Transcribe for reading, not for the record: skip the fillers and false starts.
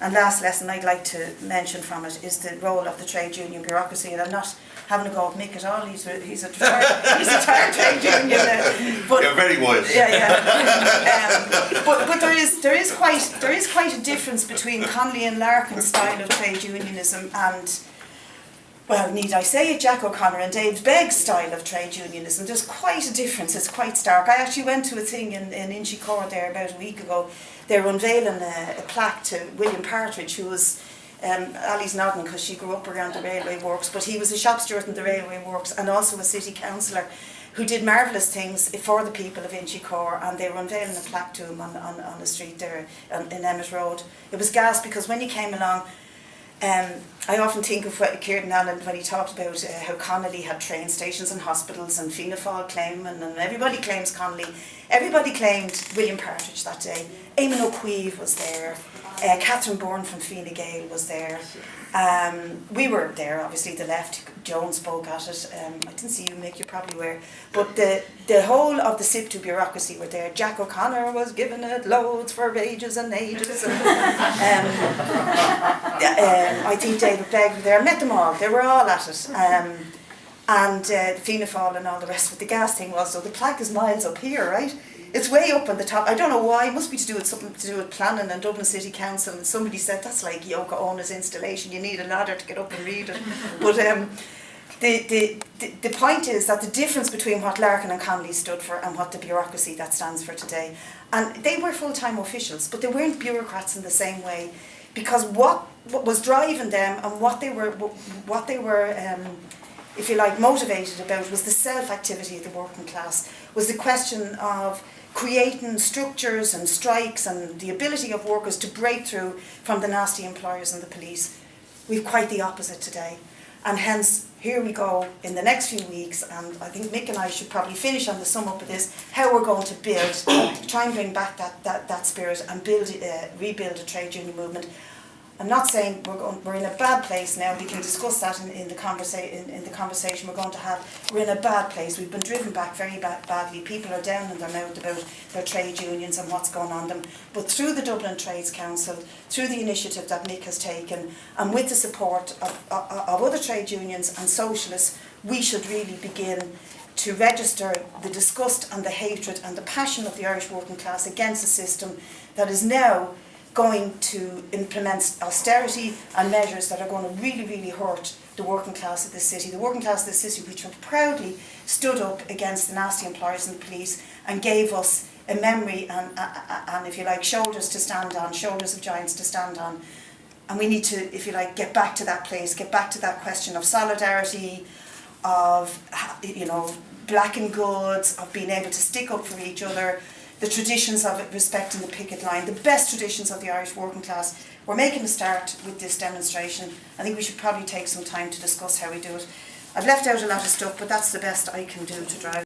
And last lesson I'd like to mention from it is the role of the trade union bureaucracy, and I'm not having a go at Mick at all. He's a retired trade union. But you're very wise. Yeah. But there is quite a difference between Connolly and Larkin's style of trade unionism and, well, need I say it, Jack O'Connor and Dave Begg's style of trade unionism. There's quite a difference. It's quite stark. I actually went to a thing in Inchicore there about a week ago. They were unveiling a plaque to William Partridge, who was, Ali's nodding because she grew up around the railway works, but he was a shop steward in the railway works and also a city councillor who did marvellous things for the people of Inchicore, and they were unveiling a plaque to him on the street there in Emmett Road. It was gas because when he came along, I often think of Kieran Allen when he talked about how Connolly had train stations and hospitals and Fianna Fáil claiming, and everybody claims Connolly. Everybody claimed William Partridge that day. Eamon O'Queeve was there. Catherine Bourne from Fine Gael was there. We were there, obviously, the left. Joan spoke at it. I didn't see you, Mick, you probably were. But the whole of the SIPTU bureaucracy were there. Jack O'Connor was giving it loads for ages and ages. I think David Begg were there. I met them all. They were all at it. And Fianna Fáil and all the rest. But the gas thing was, so the plaque is miles up here, right? It's way up on the top. I don't know why. It must be to do with something to do with planning and Dublin City Council. And somebody said that's like Yoko Ono's installation. You need a ladder to get up and read it. But the point is that the difference between what Larkin and Connolly stood for and what the bureaucracy that stands for today, and they were full-time officials, but they weren't bureaucrats in the same way, because what was driving them and what they were if you like, motivated about was the self-activity of the working class, was the question of creating structures and strikes and the ability of workers to break through from the nasty employers and the police. We've quite the opposite today. And hence, here we go in the next few weeks, and I think Mick and I should probably finish on the sum up of this, how we're going to try and bring back that spirit and rebuild a trade union movement. I'm not saying we're in a bad place now. We can discuss that in the conversation we're going to have. We're in a bad place. We've been driven back very badly. People are down in their mouth about their trade unions and what's going on them. But through the Dublin Trades Council, through the initiative that Mick has taken, and with the support of other trade unions and socialists, we should really begin to register the disgust and the hatred and the passion of the Irish working class against a system that is now going to implement austerity and measures that are going to really, really hurt the working class of this city. The working class of this city, which have proudly stood up against the nasty employers and the police and gave us a memory and if you like, shoulders to stand on, shoulders of giants to stand on. And we need to, if you like, get back to that place, get back to that question of solidarity, of, you know, black and goods, of being able to stick up for each other, the traditions of it, respecting the picket line, the best traditions of the Irish working class. We're making a start with this demonstration. I think we should probably take some time to discuss how we do it. I've left out a lot of stuff, but that's the best I can do to drive